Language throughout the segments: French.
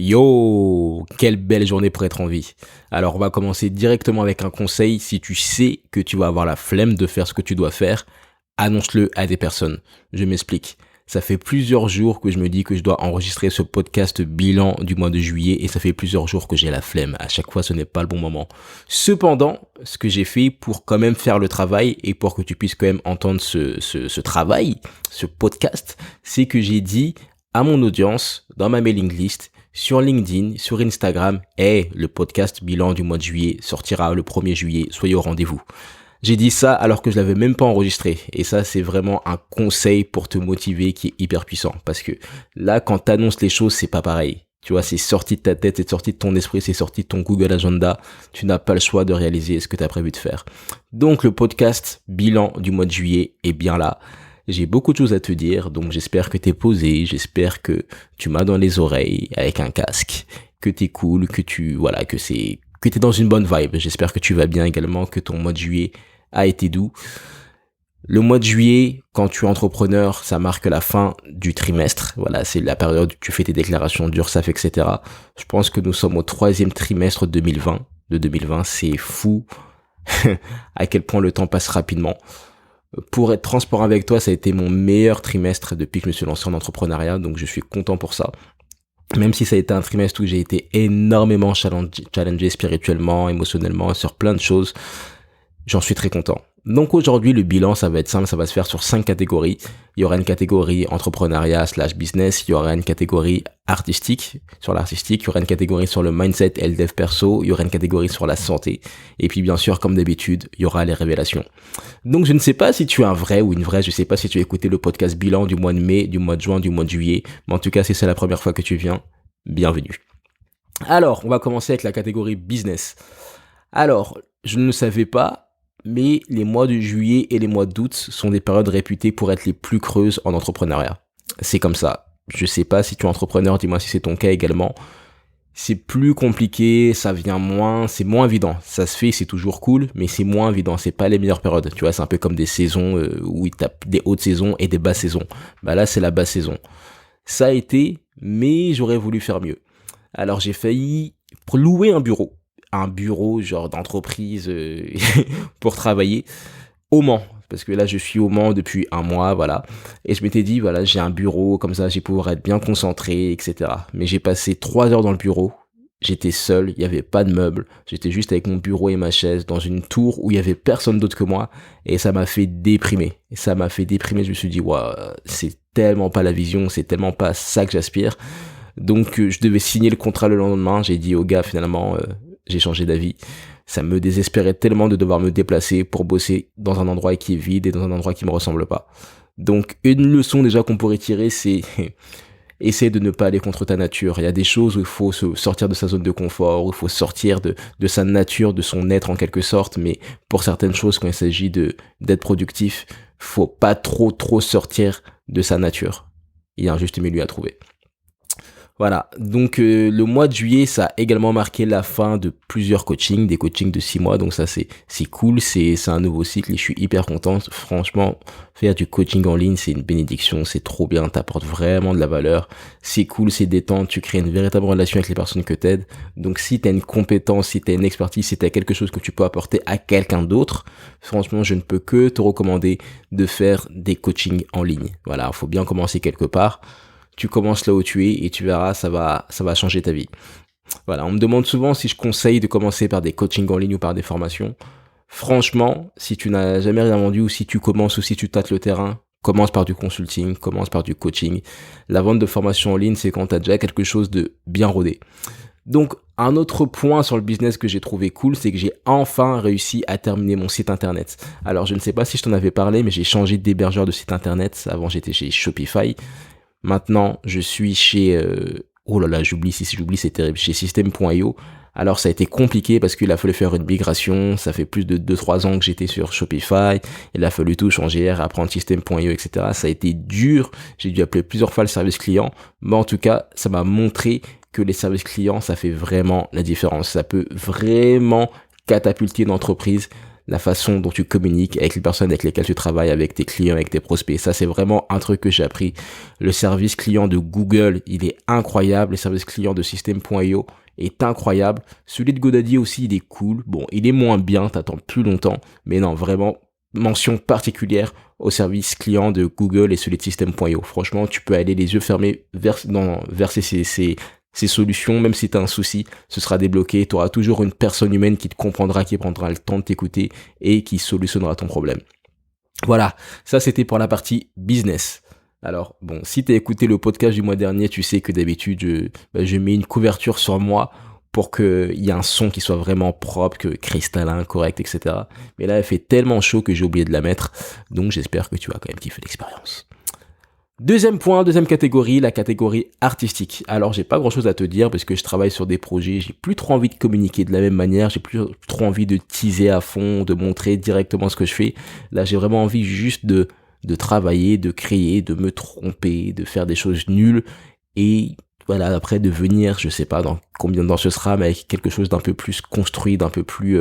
Yo, quelle belle journée pour être en vie. Alors on va commencer directement avec un conseil. Si tu sais que tu vas avoir la flemme de faire ce que tu dois faire, annonce-le à des personnes. Je m'explique. Ça fait plusieurs jours que je me dis que je dois enregistrer ce podcast bilan du mois de juillet et ça fait plusieurs jours que j'ai la flemme. À chaque fois, ce n'est pas le bon moment. Cependant, ce que j'ai fait pour quand même faire le travail et pour que tu puisses quand même entendre ce travail, ce podcast, c'est que j'ai dit à mon audience, dans ma mailing list, sur LinkedIn, sur Instagram, le podcast bilan du mois de juillet sortira le 1er juillet, soyez au rendez-vous. J'ai dit ça alors que je l'avais même pas enregistré. Et ça, c'est vraiment un conseil pour te motiver qui est hyper puissant. Parce que là, quand t'annonces les choses, c'est pas pareil. Tu vois, c'est sorti de ta tête, c'est sorti de ton esprit, c'est sorti de ton Google Agenda. Tu n'as pas le choix de réaliser ce que tu as prévu de faire. Donc, le podcast bilan du mois de juillet est bien là. J'ai beaucoup de choses à te dire, donc j'espère que t'es posé, j'espère que tu m'as dans les oreilles avec un casque, que t'es cool, que t'es dans une bonne vibe. J'espère que tu vas bien également, que ton mois de juillet a été doux. Le mois de juillet, quand tu es entrepreneur, ça marque la fin du trimestre. Voilà, c'est la période où tu fais tes déclarations d'URSSAF, etc. Je pense que nous sommes au 3e trimestre de 2020. C'est fou à quel point le temps passe rapidement. Pour être transparent avec toi, ça a été mon meilleur trimestre depuis que je me suis lancé en entrepreneuriat, donc je suis content pour ça. Même si ça a été un trimestre où j'ai été énormément challengé spirituellement, émotionnellement, sur plein de choses, j'en suis très content. Donc aujourd'hui, le bilan, ça va être simple, ça va se faire sur 5 catégories. Il y aura une catégorie entrepreneuriat / business, il y aura une catégorie artistique, sur l'artistique, il y aura une catégorie sur le mindset et le dev perso, il y aura une catégorie sur la santé, et puis bien sûr, comme d'habitude, il y aura les révélations. Donc je ne sais pas si tu es un vrai ou une vraie, je sais pas si tu as écouté le podcast bilan du mois de mai, du mois de juin, du mois de juillet, mais en tout cas, si c'est la première fois que tu viens, bienvenue. Alors, on va commencer avec la catégorie business. Alors, je ne le savais pas, mais les mois de juillet et les mois d'août sont des périodes réputées pour être les plus creuses en entrepreneuriat. C'est comme ça. Je sais pas si tu es entrepreneur, dis-moi si c'est ton cas également. C'est plus compliqué, ça vient moins, c'est moins évident. Ça se fait, c'est toujours cool, mais c'est moins évident. C'est pas les meilleures périodes. Tu vois, c'est un peu comme des saisons où il tape des hautes saisons et des basses saisons. Bah là, c'est la basse saison. Ça a été, mais j'aurais voulu faire mieux. Alors j'ai failli louer un bureau genre d'entreprise pour travailler au Mans, parce que là je suis au Mans depuis un mois, voilà, et je m'étais dit voilà, j'ai un bureau, comme ça je vais pouvoir être bien concentré, etc. Mais j'ai passé 3 heures dans le bureau, j'étais seul, il n'y avait pas de meubles, j'étais juste avec mon bureau et ma chaise dans une tour où il y avait personne d'autre que moi, et ça m'a fait déprimer, je me suis dit waouh, c'est tellement pas la vision, c'est tellement pas ça que j'aspire. Donc je devais signer le contrat le lendemain, j'ai dit au gars finalement j'ai changé d'avis. Ça me désespérait tellement de devoir me déplacer pour bosser dans un endroit qui est vide et dans un endroit qui me ressemble pas. Donc une leçon déjà qu'on pourrait tirer, c'est essayer de ne pas aller contre ta nature. Il y a des choses où il faut sortir de sa zone de confort, où il faut sortir de sa nature, de son être en quelque sorte, mais pour certaines choses, quand il s'agit d'être productif, faut pas trop sortir de sa nature. Il y a un juste milieu à trouver. Voilà, donc le mois de juillet, ça a également marqué la fin de plusieurs coachings, des coachings de 6 mois, donc ça c'est cool, c'est un nouveau cycle et je suis hyper content. Franchement, faire du coaching en ligne, c'est une bénédiction, c'est trop bien, t'apportes vraiment de la valeur, c'est cool, c'est détente, tu crées une véritable relation avec les personnes que t'aides. Donc si t'as une compétence, si t'as une expertise, si t'as quelque chose que tu peux apporter à quelqu'un d'autre, franchement, je ne peux que te recommander de faire des coachings en ligne. Voilà, faut bien commencer quelque part. Tu commences là où tu es et tu verras, ça va changer ta vie. Voilà, on me demande souvent si je conseille de commencer par des coachings en ligne ou par des formations. Franchement, si tu n'as jamais rien vendu ou si tu commences ou si tu tâtes le terrain, commence par du consulting, commence par du coaching. La vente de formation en ligne, c'est quand tu as déjà quelque chose de bien rodé. Donc, un autre point sur le business que j'ai trouvé cool, c'est que j'ai enfin réussi à terminer mon site internet. Alors, je ne sais pas si je t'en avais parlé, mais j'ai changé d'hébergeur de site internet. Avant, j'étais chez Shopify. Maintenant, je suis chez... oh là là, j'oublie, c'est terrible. Chez System.io. Alors, ça a été compliqué parce qu'il a fallu faire une migration. Ça fait plus de 2-3 ans que j'étais sur Shopify. Il a fallu tout changer, apprendre System.io, etc. Ça a été dur. J'ai dû appeler plusieurs fois le service client. Mais en tout cas, ça m'a montré que les services clients, ça fait vraiment la différence. Ça peut vraiment catapulter une entreprise. la façon dont tu communiques avec les personnes avec lesquelles tu travailles, avec tes clients, avec tes prospects. Ça, c'est vraiment un truc que j'ai appris. Le service client de Google, il est incroyable. Le service client de System.io est incroyable. Celui de GoDaddy aussi, il est cool. Bon, il est moins bien, t'attends plus longtemps. Mais non, vraiment, mention particulière au service client de Google et celui de System.io. Franchement, tu peux aller les yeux fermés verser ces solutions, même si tu as un souci, ce sera débloqué. Tu auras toujours une personne humaine qui te comprendra, qui prendra le temps de t'écouter et qui solutionnera ton problème. Voilà, ça c'était pour la partie business. Alors, bon, si tu as écouté le podcast du mois dernier, tu sais que d'habitude, je mets une couverture sur moi pour qu'il y ait un son qui soit vraiment propre, que cristallin, correct, etc. Mais là, elle fait tellement chaud que j'ai oublié de la mettre. Donc, j'espère que tu vas quand même kiffer l'expérience. Deuxième point, deuxième catégorie, la catégorie artistique. Alors, j'ai pas grand chose à te dire parce que je travaille sur des projets, j'ai plus trop envie de communiquer de la même manière, j'ai plus trop envie de teaser à fond, de montrer directement ce que je fais. Là, j'ai vraiment envie juste de travailler, de créer, de me tromper, de faire des choses nulles et voilà, après de venir, je sais pas dans combien de temps ce sera, mais avec quelque chose d'un peu plus construit, d'un peu plus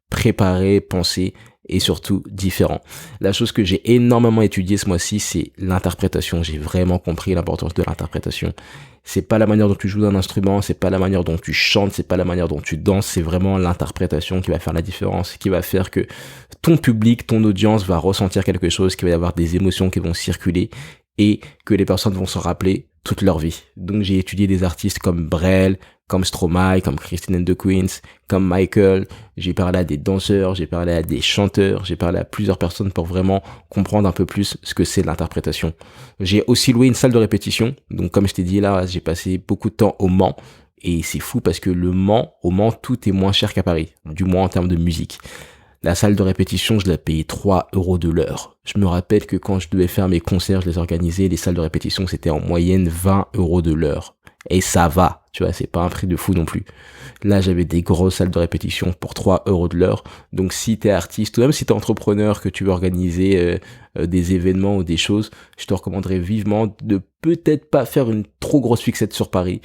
préparé, pensé et surtout différent. La chose que j'ai énormément étudiée ce mois-ci, c'est l'interprétation. J'ai vraiment compris l'importance de l'interprétation. C'est pas la manière dont tu joues d'un instrument, c'est pas la manière dont tu chantes, c'est pas la manière dont tu danses, c'est vraiment l'interprétation qui va faire la différence, qui va faire que ton public, ton audience va ressentir quelque chose, qu'il va y avoir des émotions qui vont circuler et que les personnes vont s'en rappeler toute leur vie. Donc j'ai étudié des artistes comme Brel, comme Stromae, comme Christine and the Queens, comme Michael. J'ai parlé à des danseurs, j'ai parlé à des chanteurs, j'ai parlé à plusieurs personnes pour vraiment comprendre un peu plus ce que c'est l'interprétation. J'ai aussi loué une salle de répétition. Donc comme je t'ai dit là, j'ai passé beaucoup de temps au Mans. Et c'est fou parce que au Mans, tout est moins cher qu'à Paris, du moins en termes de musique. La salle de répétition, je l'ai payé 3 € de l'heure. Je me rappelle que quand je devais faire mes concerts, je les organisais, les salles de répétition, c'était en moyenne 20 € de l'heure. Et ça va, tu vois, c'est pas un prix de fou non plus. Là, j'avais des grosses salles de répétition pour 3 € de l'heure. Donc, si t'es artiste, ou même si t'es entrepreneur, que tu veux organiser des événements ou des choses, je te recommanderais vivement de peut-être pas faire une trop grosse fixette sur Paris,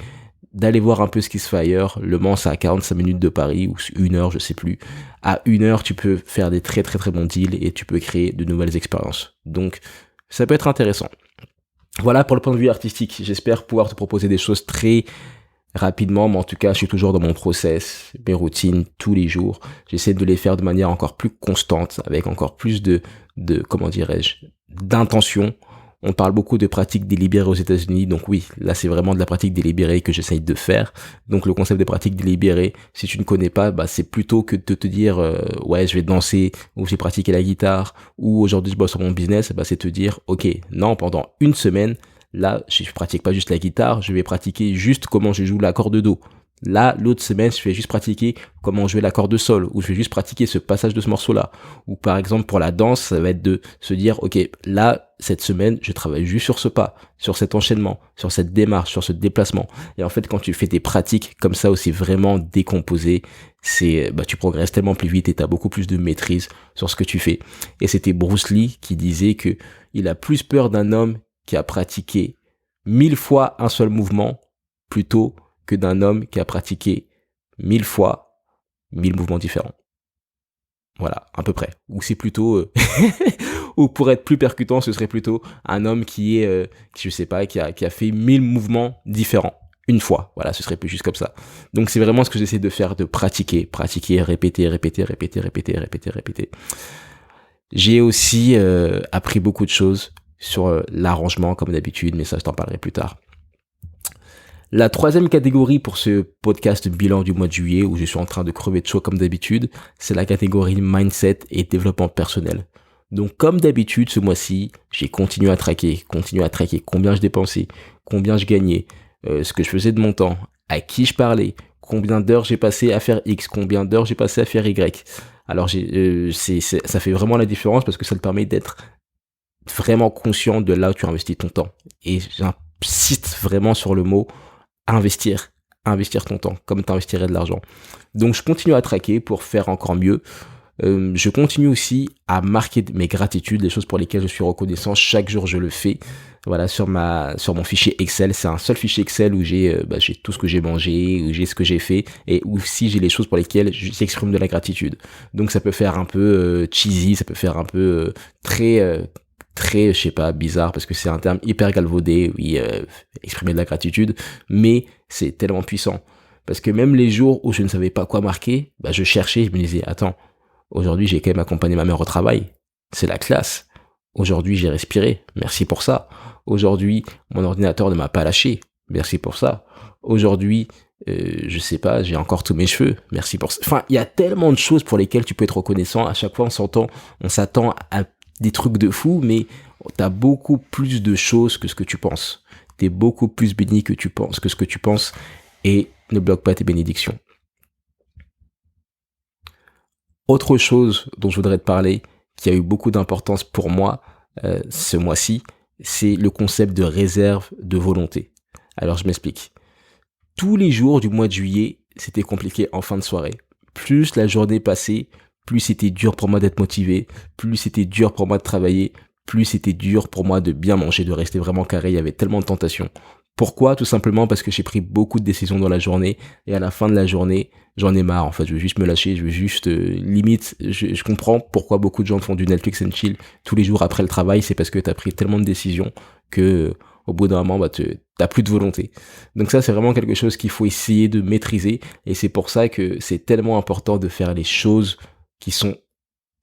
d'aller voir un peu ce qui se fait ailleurs. Le Mans, c'est à 45 minutes de Paris, ou 1 heure, je sais plus. À 1 heure, tu peux faire des très très très bons deals et tu peux créer de nouvelles expériences. Donc, ça peut être intéressant. Voilà pour le point de vue artistique. J'espère pouvoir te proposer des choses très rapidement, mais en tout cas, je suis toujours dans mon process, mes routines, tous les jours. J'essaie de les faire de manière encore plus constante, avec encore plus comment dirais-je, d'intention. On parle beaucoup de pratiques délibérées aux États-Unis, donc oui, là c'est vraiment de la pratique délibérée que j'essaye de faire. Donc le concept de pratique délibérée, si tu ne connais pas, c'est plutôt que de te dire ouais je vais danser ou je vais pratiquer la guitare ou aujourd'hui je bosse sur mon business, c'est te dire ok non pendant une semaine là je pratique pas juste la guitare, je vais pratiquer juste comment je joue l'accord de do. Là, l'autre semaine, je vais juste pratiquer comment jouer l'accord de sol, ou je vais juste pratiquer ce passage de ce morceau-là. Ou par exemple, pour la danse, ça va être de se dire, ok, là, cette semaine, je travaille juste sur ce pas, sur cet enchaînement, sur cette démarche, sur ce déplacement. Et en fait, quand tu fais tes pratiques comme ça aussi vraiment décomposées, tu progresses tellement plus vite et t'as beaucoup plus de maîtrise sur ce que tu fais. Et c'était Bruce Lee qui disait que il a plus peur d'un homme qui a pratiqué 1000 fois un seul mouvement plutôt que d'un homme qui a pratiqué 1000 fois 1000 mouvements différents. Voilà, à peu près. Ou c'est plutôt, ou pour être plus percutant, ce serait plutôt un homme qui a fait 1000 mouvements différents. Une fois. Voilà, ce serait plus juste comme ça. Donc c'est vraiment ce que j'essaie de faire, de pratiquer, répéter. J'ai aussi appris beaucoup de choses sur l'arrangement, comme d'habitude, mais ça je t'en parlerai plus tard. La troisième catégorie pour ce podcast bilan du mois de juillet, où je suis en train de crever de chaud comme d'habitude, c'est la catégorie mindset et développement personnel. Donc comme d'habitude, ce mois-ci, j'ai continué à traquer combien je dépensais, combien je gagnais, ce que je faisais de mon temps, à qui je parlais, combien d'heures j'ai passé à faire X, combien d'heures j'ai passé à faire Y. Alors ça fait vraiment la différence parce que ça te permet d'être vraiment conscient de là où tu investis ton temps. Et j'insiste vraiment sur le mot investir ton temps, comme tu investirais de l'argent. Donc je continue à traquer pour faire encore mieux. Je continue aussi à marquer mes gratitudes, les choses pour lesquelles je suis reconnaissant. Chaque jour, je le fais. Voilà, sur mon fichier Excel. C'est un seul fichier Excel où j'ai tout ce que j'ai mangé, où j'ai ce que j'ai fait, et où si j'ai les choses pour lesquelles j'exprime de la gratitude. Donc ça peut faire un peu cheesy, ça peut faire un peu très, je sais pas, bizarre, parce que c'est un terme hyper galvaudé, oui, exprimer de la gratitude, mais c'est tellement puissant. Parce que même les jours où je ne savais pas quoi marquer, je cherchais, je me disais, attends, aujourd'hui j'ai quand même accompagné ma mère au travail, c'est la classe. Aujourd'hui j'ai respiré, merci pour ça. Aujourd'hui, mon ordinateur ne m'a pas lâché, merci pour ça. Aujourd'hui, je sais pas, j'ai encore tous mes cheveux, merci pour ça. Enfin, il y a tellement de choses pour lesquelles tu peux être reconnaissant. À chaque fois, on s'attend à des trucs de fou, mais t'as beaucoup plus de choses que ce que tu penses. T'es beaucoup plus béni que ce que tu penses, et ne bloque pas tes bénédictions. Autre chose dont je voudrais te parler, qui a eu beaucoup d'importance pour moi ce mois-ci, c'est le concept de réserve de volonté. Alors je m'explique. Tous les jours du mois de juillet, c'était compliqué en fin de soirée. Plus la journée passait, plus c'était dur pour moi d'être motivé, plus c'était dur pour moi de travailler, plus c'était dur pour moi de bien manger, de rester vraiment carré. Il y avait tellement de tentations. Pourquoi? Tout simplement parce que j'ai pris beaucoup de décisions dans la journée, et à la fin de la journée, j'en ai marre. En fait, je veux juste me lâcher, je veux juste limite. Je comprends pourquoi beaucoup de gens font du Netflix and chill tous les jours après le travail. C'est parce que t'as pris tellement de décisions que au bout d'un moment, t'as plus de volonté. Donc ça, c'est vraiment quelque chose qu'il faut essayer de maîtriser, et c'est pour ça que c'est tellement important de faire les choses qui sont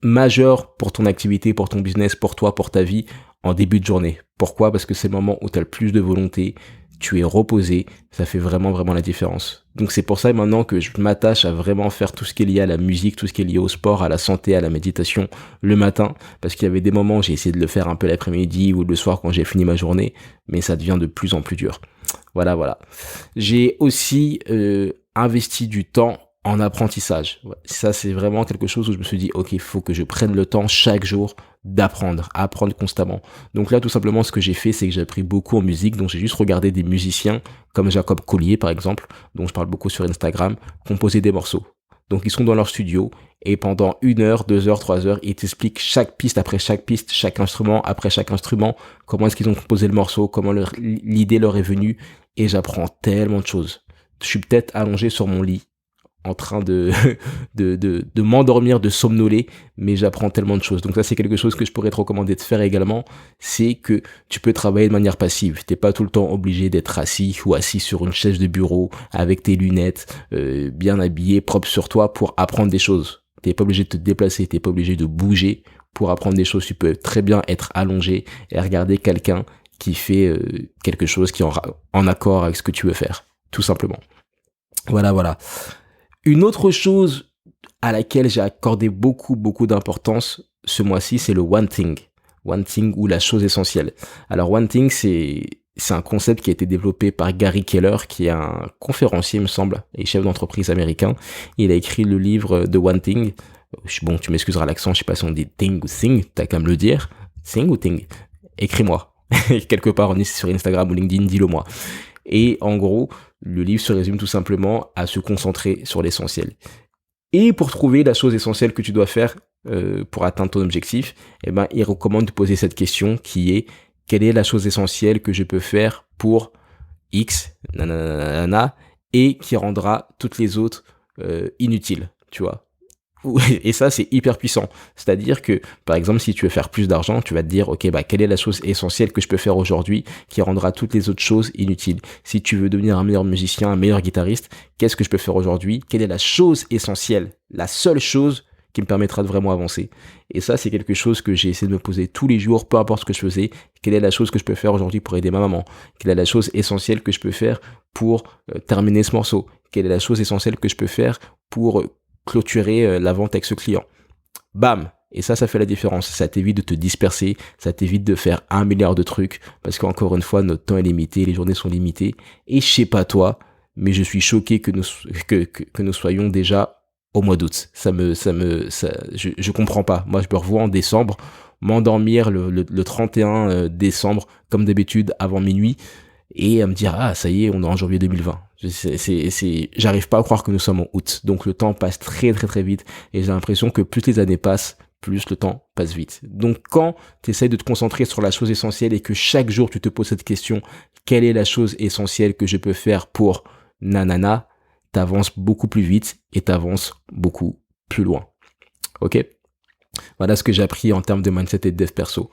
majeures pour ton activité, pour ton business, pour toi, pour ta vie, en début de journée. Pourquoi? Parce que c'est le moment où tu as le plus de volonté, tu es reposé, ça fait vraiment vraiment la différence. Donc c'est pour ça maintenant que je m'attache à vraiment faire tout ce qui est lié à la musique, tout ce qui est lié au sport, à la santé, à la méditation le matin, parce qu'il y avait des moments où j'ai essayé de le faire un peu l'après-midi ou le soir quand j'ai fini ma journée, mais ça devient de plus en plus dur. Voilà. J'ai aussi investi du temps en apprentissage. Ouais, ça, c'est vraiment quelque chose où je me suis dit, ok, il faut que je prenne le temps chaque jour d'apprendre, à apprendre constamment. Donc là, tout simplement, ce que j'ai fait, c'est que j'ai appris beaucoup en musique. Donc j'ai juste regardé des musiciens comme Jacob Collier, par exemple, dont je parle beaucoup sur Instagram, composer des morceaux. Donc ils sont dans leur studio, et pendant 1 heure, 2 heures, 3 heures, ils t'expliquent chaque piste après chaque piste, chaque instrument après chaque instrument, comment est-ce qu'ils ont composé le morceau, comment l'idée leur est venue, et j'apprends tellement de choses. Je suis peut-être allongé sur mon lit, en train de m'endormir, de somnoler, mais j'apprends tellement de choses. Donc ça, c'est quelque chose que je pourrais te recommander de faire également, c'est que tu peux travailler de manière passive. T'es pas tout le temps obligé d'être assis ou assis sur une chaise de bureau avec tes lunettes, bien habillé, propre sur toi pour apprendre des choses. T'es pas obligé de te déplacer, t'es pas obligé de bouger pour apprendre des choses. Tu peux très bien être allongé et regarder quelqu'un qui fait quelque chose qui est en accord avec ce que tu veux faire, tout simplement. Voilà. Une autre chose à laquelle j'ai accordé beaucoup d'importance ce mois-ci, c'est le one thing. One thing, ou la chose essentielle. Alors one thing, c'est un concept qui a été développé par Gary Keller, qui est un conférencier, il me semble, et chef d'entreprise américain. Il a écrit le livre The One Thing. Bon, tu m'excuseras l'accent, je sais pas si on dit thing ou thing, t'as qu'à me le dire. Thing ou thing? Écris-moi. Quelque part sur Instagram ou LinkedIn, dis-le moi. Et en gros, le livre se résume tout simplement à se concentrer sur l'essentiel. Et pour trouver la chose essentielle que tu dois faire pour atteindre ton objectif, il recommande de poser cette question qui est: quelle est la chose essentielle que je peux faire pour X, nanana, et qui rendra toutes les autres inutiles, tu vois. Et ça, c'est hyper puissant. C'est-à-dire que, par exemple, si tu veux faire plus d'argent, tu vas te dire, ok, quelle est la chose essentielle que je peux faire aujourd'hui qui rendra toutes les autres choses inutiles? Si tu veux devenir un meilleur musicien, un meilleur guitariste, qu'est-ce que je peux faire aujourd'hui? Quelle est la chose essentielle, la seule chose qui me permettra de vraiment avancer? Et ça, c'est quelque chose que j'ai essayé de me poser tous les jours, peu importe ce que je faisais. Quelle est la chose que je peux faire aujourd'hui pour aider ma maman? Quelle est la chose essentielle que je peux faire pour terminer ce morceau? Quelle est la chose essentielle que je peux faire pour clôturer la vente avec ce client? Bam! Et ça fait la différence. Ça t'évite de te disperser, ça t'évite de faire 1 milliard de trucs, parce qu'encore une fois, notre temps est limité, les journées sont limitées, et je sais pas toi, mais je suis choqué que nous soyons déjà au mois d'août. Je comprends pas. Moi, je me revois en décembre, m'endormir le 31 décembre, comme d'habitude, avant minuit, et à me dire, ah, ça y est, on est en janvier 2020. J'arrive pas à croire que nous sommes en août. Donc le temps passe très très très vite et j'ai l'impression que plus les années passent, plus le temps passe vite. Donc quand tu essayes de te concentrer sur la chose essentielle et que chaque jour tu te poses cette question, quelle est la chose essentielle que je peux faire pour nanana, t'avances beaucoup plus vite et t'avances beaucoup plus loin. Ok? Voilà ce que j'ai appris en termes de mindset et de dev perso.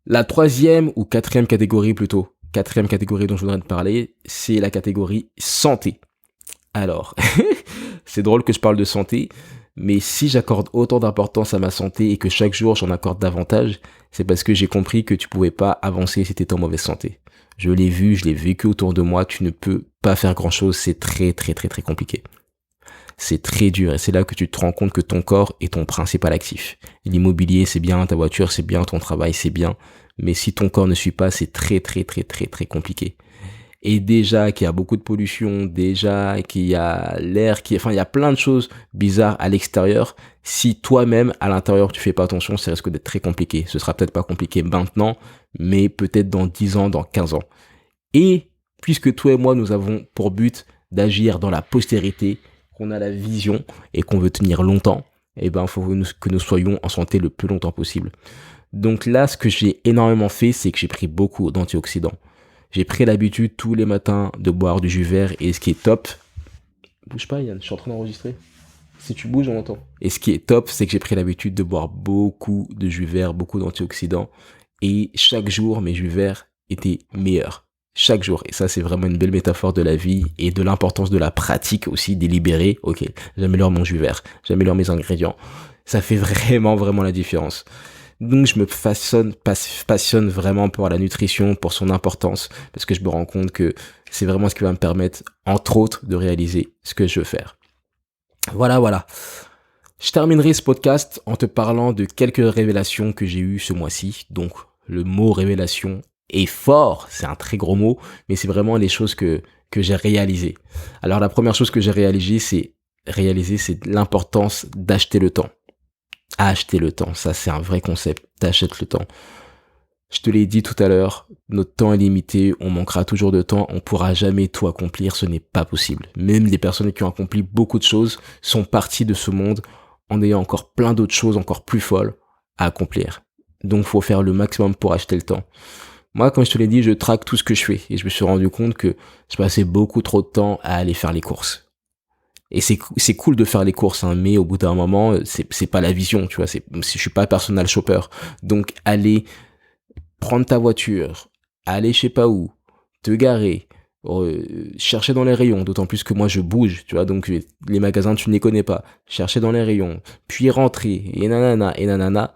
La troisième ou quatrième catégorie plutôt, quatrième catégorie dont je voudrais te parler, c'est la catégorie santé. Alors, c'est drôle que je parle de santé, mais si j'accorde autant d'importance à ma santé et que chaque jour j'en accorde davantage, c'est parce que j'ai compris que tu pouvais pas avancer si tu étais en mauvaise santé. Je l'ai vu, je l'ai vécu autour de moi, tu ne peux pas faire grand chose, c'est très très très très compliqué. C'est très dur et c'est là que tu te rends compte que ton corps est ton principal actif. L'immobilier c'est bien, ta voiture c'est bien, ton travail c'est bien, mais si ton corps ne suit pas, c'est très très très très très compliqué. Et déjà qu'il y a beaucoup de pollution, déjà qu'il y a l'air enfin il y a plein de choses bizarres à l'extérieur. Si toi-même à l'intérieur tu fais pas attention, ça risque d'être très compliqué. Ce sera peut-être pas compliqué maintenant, mais peut-être dans 10 ans, dans 15 ans. Et puisque toi et moi nous avons pour but d'agir dans la postérité, qu'on a la vision et qu'on veut tenir longtemps, eh ben, il faut que nous soyons en santé le plus longtemps possible. Donc là, ce que j'ai énormément fait, c'est que j'ai pris beaucoup d'antioxydants. J'ai pris l'habitude tous les matins de boire du jus vert et ce qui est top, bouge pas Yann, je suis en train d'enregistrer. Si tu bouges, on entend. Et ce qui est top, c'est que j'ai pris l'habitude de boire beaucoup de jus vert, beaucoup d'antioxydants et chaque jour, mes jus verts étaient meilleurs. Chaque jour. Et ça, c'est vraiment une belle métaphore de la vie et de l'importance de la pratique aussi, délibérée. Ok, j'améliore mon jus vert, j'améliore mes ingrédients. Ça fait vraiment, vraiment la différence. Donc, je me passionne vraiment pour la nutrition, pour son importance, parce que je me rends compte que c'est vraiment ce qui va me permettre, entre autres, de réaliser ce que je veux faire. Voilà. Je terminerai ce podcast en te parlant de quelques révélations que j'ai eues ce mois-ci. Donc, le mot révélation est fort, c'est un très gros mot, mais c'est vraiment les choses que j'ai réalisées. Alors, la première chose que j'ai réalisée, c'est l'importance d'acheter le temps. Acheter le temps, ça c'est un vrai concept, t'achètes le temps. Je te l'ai dit tout à l'heure, notre temps est limité, on manquera toujours de temps, on pourra jamais tout accomplir, ce n'est pas possible. Même des personnes qui ont accompli beaucoup de choses sont parties de ce monde en ayant encore plein d'autres choses encore plus folles à accomplir. Donc faut faire le maximum pour acheter le temps. Moi, comme je te l'ai dit, je traque tout ce que je fais et je me suis rendu compte que je passais beaucoup trop de temps à aller faire les courses. Et c'est cool de faire les courses, hein, mais au bout d'un moment, c'est pas la vision, tu vois. Je suis pas personal shopper, donc aller prendre ta voiture, aller je sais pas où, te garer, chercher dans les rayons, d'autant plus que moi je bouge, tu vois, donc les magasins tu ne les connais pas, chercher dans les rayons, puis rentrer, et nanana,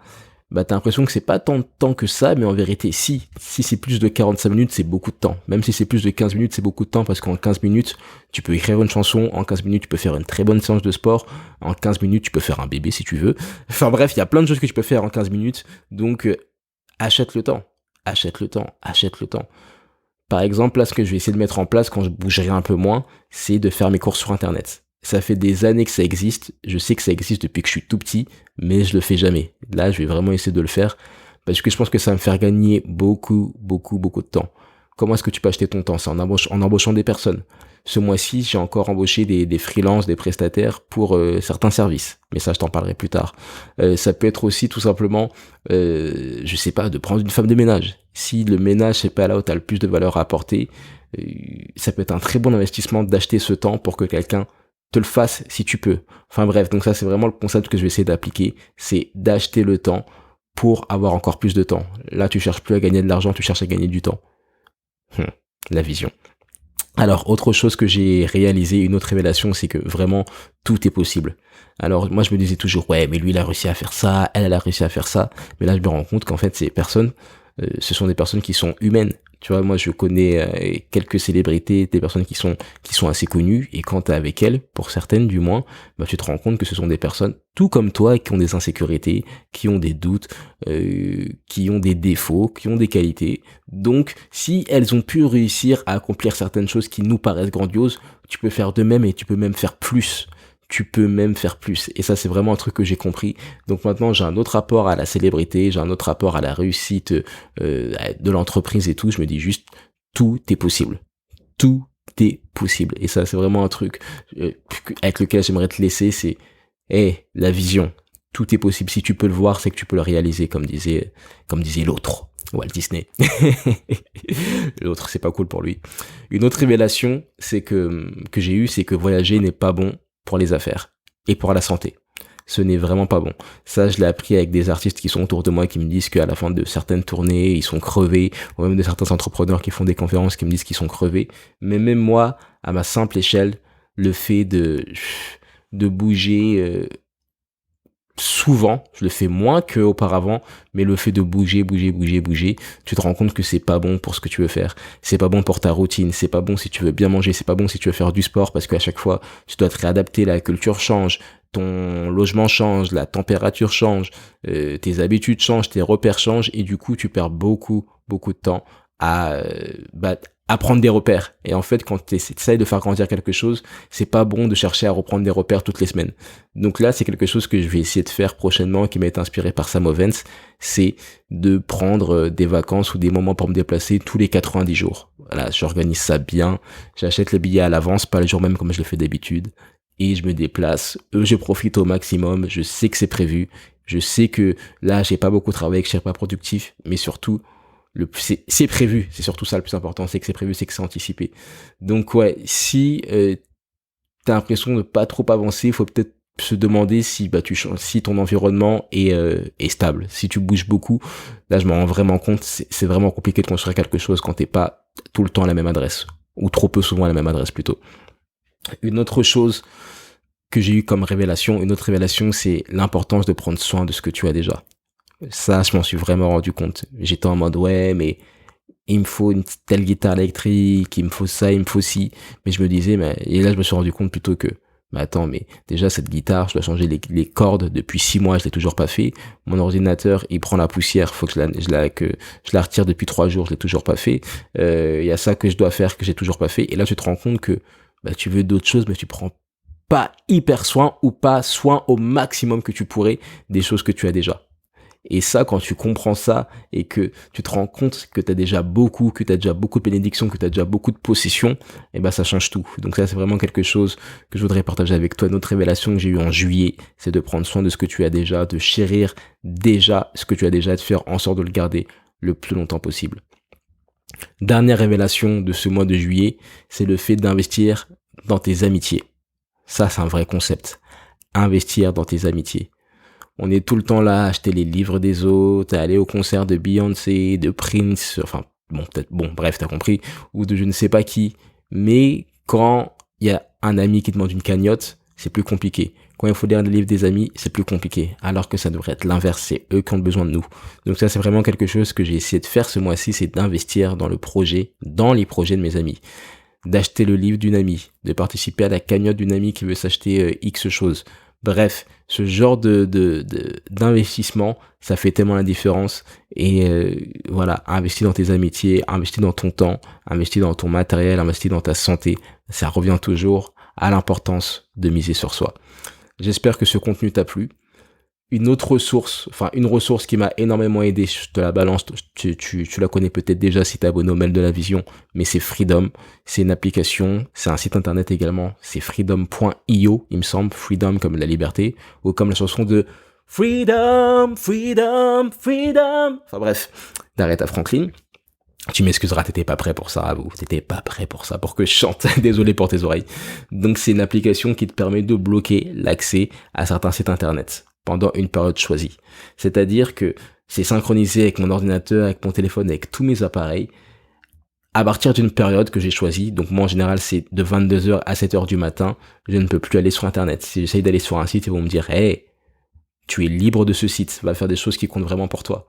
bah t'as l'impression que c'est pas tant de temps que ça, mais en vérité si c'est plus de 45 minutes, c'est beaucoup de temps. Même si c'est plus de 15 minutes, c'est beaucoup de temps parce qu'en 15 minutes, tu peux écrire une chanson, en 15 minutes, tu peux faire une très bonne séance de sport, en 15 minutes, tu peux faire un bébé si tu veux. Enfin bref, il y a plein de choses que tu peux faire en 15 minutes, donc achète le temps. Par exemple, là, ce que je vais essayer de mettre en place quand je bougerai un peu moins, c'est de faire mes courses sur Internet. Ça fait des années que ça existe. Je sais que ça existe depuis que je suis tout petit, mais je le fais jamais. Là, je vais vraiment essayer de le faire parce que je pense que ça va me faire gagner beaucoup de temps. Comment est-ce que tu peux acheter ton temps? C'est en embauchant des personnes. Ce mois-ci, j'ai encore embauché des freelances, des prestataires pour certains services. Mais ça, je t'en parlerai plus tard. Ça peut être aussi tout simplement, je sais pas, de prendre une femme de ménage. Si le ménage, c'est pas là où tu as le plus de valeur à apporter, ça peut être un très bon investissement d'acheter ce temps pour que quelqu'un te le fasse si tu peux. Enfin bref, donc ça c'est vraiment le concept que je vais essayer d'appliquer, c'est d'acheter le temps pour avoir encore plus de temps. Là, tu cherches plus à gagner de l'argent, tu cherches à gagner du temps. La vision. Alors, autre chose que j'ai réalisé, une autre révélation, c'est que vraiment, tout est possible. Alors, moi, je me disais toujours, ouais, mais lui, il a réussi à faire ça, elle a réussi à faire ça. Mais là, je me rends compte qu'en fait, ces personnes, ce sont des personnes qui sont humaines. Tu vois, moi, je connais quelques célébrités, des personnes qui sont assez connues, et quand t'es avec elles, pour certaines du moins, bah, tu te rends compte que ce sont des personnes, tout comme toi, qui ont des insécurités, qui ont des doutes, qui ont des défauts, qui ont des qualités. Donc, si elles ont pu réussir à accomplir certaines choses qui nous paraissent grandioses, tu peux faire de même et tu peux même faire plus. Et ça, c'est vraiment un truc que j'ai compris. Donc maintenant, j'ai un autre rapport à la célébrité, j'ai un autre rapport à la réussite de l'entreprise et tout. Je me dis juste, tout est possible. Tout est possible. Et ça, c'est vraiment un truc avec lequel j'aimerais te laisser, c'est la vision. Tout est possible. Si tu peux le voir, c'est que tu peux le réaliser, comme disait l'autre, Walt Disney. L'autre, c'est pas cool pour lui. Une autre révélation, c'est que j'ai eue, c'est que voyager n'est pas bon pour les affaires et pour la santé. Ce n'est vraiment pas bon. Ça, je l'ai appris avec des artistes qui sont autour de moi qui me disent qu'à la fin de certaines tournées, ils sont crevés, ou même de certains entrepreneurs qui font des conférences qui me disent qu'ils sont crevés. Mais même moi, à ma simple échelle, le fait de bouger souvent, je le fais moins qu'auparavant, mais le fait de bouger, tu te rends compte que c'est pas bon pour ce que tu veux faire. C'est pas bon pour ta routine, c'est pas bon si tu veux bien manger, c'est pas bon si tu veux faire du sport, parce qu'à chaque fois, tu dois te réadapter, la culture change, ton logement change, la température change, tes habitudes changent, tes repères changent, et du coup, tu perds beaucoup de temps à prendre des repères. Et en fait, quand tu essaies de faire grandir quelque chose, c'est pas bon de chercher à reprendre des repères toutes les semaines. Donc là, c'est quelque chose que je vais essayer de faire prochainement, qui m'a été inspiré par Sam Ovens, c'est de prendre des vacances ou des moments pour me déplacer tous les 90 jours. Voilà, j'organise ça bien, j'achète le billet à l'avance, pas le jour même comme je le fais d'habitude, et je me déplace, je profite au maximum, je sais que c'est prévu, je sais que là, j'ai pas beaucoup travaillé, que je serai pas productif, mais surtout, c'est prévu, c'est surtout ça le plus important, c'est que c'est prévu, c'est que c'est anticipé. Donc ouais, si t'as l'impression de pas trop avancer, il faut peut-être se demander si si ton environnement est stable. Si tu bouges beaucoup, là je m'en rends vraiment compte, c'est vraiment compliqué de construire quelque chose quand t'es pas tout le temps à la même adresse, ou trop peu souvent à la même adresse plutôt. Une autre chose que j'ai eu comme révélation, c'est l'importance de prendre soin de ce que tu as déjà. Ça, je m'en suis vraiment rendu compte. J'étais en mode, ouais, mais il me faut une telle guitare électrique, il me faut ça, il me faut ci. Mais je me disais, et là, je me suis rendu compte plutôt que, mais attends, mais déjà, cette guitare, je dois changer les cordes depuis 6 mois, je l'ai toujours pas fait. Mon ordinateur, il prend la poussière, faut que je la retire depuis 3 jours, je l'ai toujours pas fait. Il y a ça que je dois faire, que j'ai toujours pas fait. Et là, tu te rends compte que, tu veux d'autres choses, mais tu prends pas hyper soin ou pas soin au maximum que tu pourrais des choses que tu as déjà. Et ça, quand tu comprends ça et que tu te rends compte que tu as déjà beaucoup de bénédictions, que tu as déjà beaucoup de possessions, ça change tout. Donc ça, c'est vraiment quelque chose que je voudrais partager avec toi. Une autre révélation que j'ai eue en juillet, c'est de prendre soin de ce que tu as déjà, de chérir déjà ce que tu as déjà, de faire en sorte de le garder le plus longtemps possible. Dernière révélation de ce mois de juillet, c'est le fait d'investir dans tes amitiés. Ça, c'est un vrai concept. Investir dans tes amitiés. On est tout le temps là à acheter les livres des autres, à aller au concert de Beyoncé, de Prince, bref, t'as compris, ou de je ne sais pas qui. Mais quand il y a un ami qui demande une cagnotte, c'est plus compliqué. Quand il faut lire les livres des amis, c'est plus compliqué. Alors que ça devrait être l'inverse, c'est eux qui ont besoin de nous. Donc ça, c'est vraiment quelque chose que j'ai essayé de faire ce mois-ci, c'est d'investir dans les projets de mes amis. D'acheter le livre d'une amie, de participer à la cagnotte d'une amie qui veut s'acheter X choses. Bref, ce genre d'investissement, ça fait tellement la différence. Et voilà, investir dans tes amitiés, investir dans ton temps, investir dans ton matériel, investir dans ta santé, ça revient toujours à l'importance de miser sur soi. J'espère que ce contenu t'a plu. Une ressource qui m'a énormément aidé, je te la balance, tu la connais peut-être déjà si t'es abonné au Mail de la Vision, mais c'est Freedom, c'est une application, c'est un site internet également, c'est freedom.io, il me semble, Freedom comme la liberté, ou comme la chanson de Freedom, Freedom, Freedom, enfin bref, d'Aretha Franklin. Tu m'excuseras, t'étais pas prêt pour ça, t'étais pas prêt pour ça, pour que je chante, désolé pour tes oreilles. Donc c'est une application qui te permet de bloquer l'accès à certains sites internet pendant une période choisie. C'est-à-dire que c'est synchronisé avec mon ordinateur, avec mon téléphone, avec tous mes appareils, à partir d'une période que j'ai choisie. Donc moi en général c'est de 22h à 7h du matin, je ne peux plus aller sur internet. Si j'essaye d'aller sur un site, ils vont me dire « Hey, tu es libre de ce site, va faire des choses qui comptent vraiment pour toi. »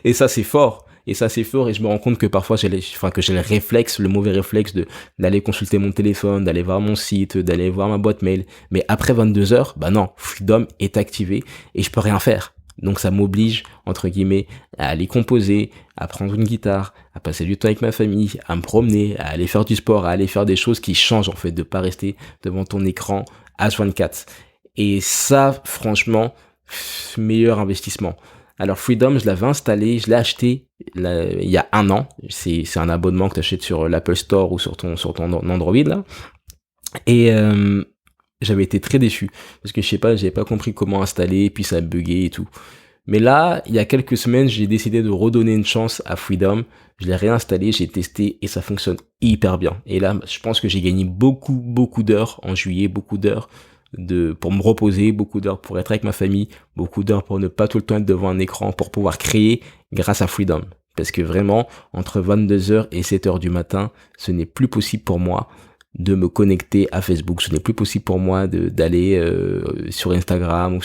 Et ça c'est fort. Et je me rends compte que parfois j'ai le mauvais réflexe d'aller consulter mon téléphone, d'aller voir mon site, d'aller voir ma boîte mail. Mais après 22h, non, Freedom est activé et je peux rien faire. Donc ça m'oblige, entre guillemets, à aller composer, à prendre une guitare, à passer du temps avec ma famille, à me promener, à aller faire du sport, à aller faire des choses qui changent en fait, de pas rester devant ton écran H24. Et ça, franchement, meilleur investissement. Alors Freedom, je l'avais installé, je l'ai acheté il y a 1 an. C'est un abonnement que tu achètes sur l'Apple Store ou sur ton Android là. Et j'avais été très déçu parce que je sais pas, j'avais pas compris comment installer, puis ça buguait et tout. Mais là, il y a quelques semaines, j'ai décidé de redonner une chance à Freedom. Je l'ai réinstallé, j'ai testé et ça fonctionne hyper bien. Et là, je pense que j'ai gagné beaucoup d'heures en juillet, beaucoup d'heures pour me reposer, beaucoup d'heures pour être avec ma famille, beaucoup d'heures pour ne pas tout le temps être devant un écran, pour pouvoir créer grâce à Freedom. Parce que vraiment, entre 22h et 7h du matin, ce n'est plus possible pour moi de me connecter à Facebook. Ce n'est plus possible pour moi d'aller sur Instagram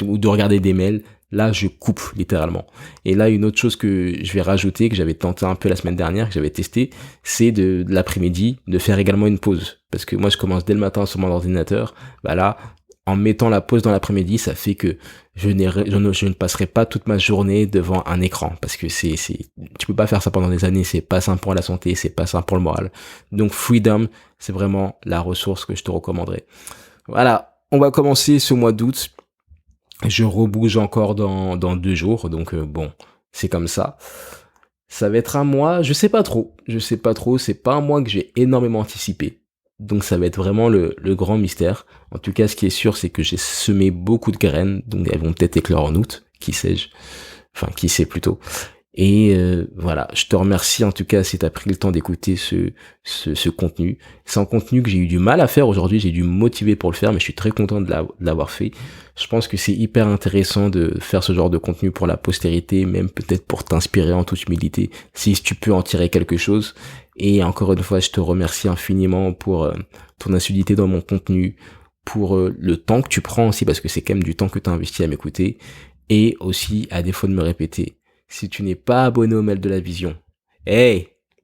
ou de regarder des mails. Là, je coupe littéralement. Et là, une autre chose que je vais rajouter, que j'avais tenté un peu la semaine dernière, que j'avais testé, c'est de l'après-midi, de faire également une pause. Parce que moi, je commence dès le matin sur mon ordinateur. Bah là, en mettant la pause dans l'après-midi, ça fait que je ne passerai pas toute ma journée devant un écran. Parce que tu peux pas faire ça pendant des années, c'est pas sain pour la santé, c'est pas sain pour le moral. Donc Freedom, c'est vraiment la ressource que je te recommanderais. Voilà, on va commencer ce mois d'août. Je rebouge encore dans 2 jours, donc bon, c'est comme ça. Ça va être un mois, je sais pas trop, c'est pas un mois que j'ai énormément anticipé. Donc ça va être vraiment le grand mystère. En tout cas, ce qui est sûr, c'est que j'ai semé beaucoup de graines, donc elles vont peut-être éclore en août, qui sais-je. Enfin, qui sait plutôt. Et voilà, je te remercie en tout cas si tu as pris le temps d'écouter ce contenu. C'est un contenu que j'ai eu du mal à faire aujourd'hui, j'ai dû me motiver pour le faire, mais je suis très content de l'avoir fait. Je pense que c'est hyper intéressant de faire ce genre de contenu pour la postérité, même peut-être pour t'inspirer en toute humilité, si tu peux en tirer quelque chose. Et encore une fois, je te remercie infiniment pour ton assiduité dans mon contenu, pour le temps que tu prends aussi, parce que c'est quand même du temps que tu as investi à m'écouter, et aussi, à défaut de me répéter, si tu n'es pas abonné au mail de la vision,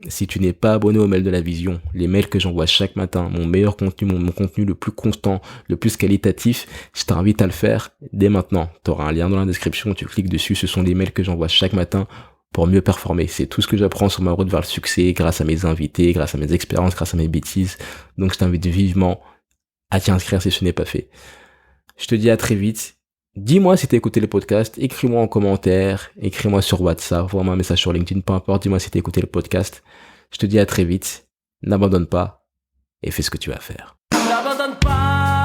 si tu n'es pas abonné au mail de la vision, les mails que j'envoie chaque matin, mon meilleur contenu, mon contenu le plus constant, le plus qualitatif, je t'invite à le faire dès maintenant. Tu auras un lien dans la description, tu cliques dessus, ce sont les mails que j'envoie chaque matin pour mieux performer. C'est tout ce que j'apprends sur ma route vers le succès, grâce à mes invités, grâce à mes expériences, grâce à mes bêtises. Donc je t'invite vivement à t'y inscrire si ce n'est pas fait. Je te dis à très vite. Dis-moi si t'as écouté le podcast, écris-moi en commentaire, écris-moi sur WhatsApp, envoie-moi un message sur LinkedIn, peu importe, dis-moi si t'as écouté le podcast. Je te dis à très vite, n'abandonne pas et fais ce que tu vas faire. N'abandonne pas.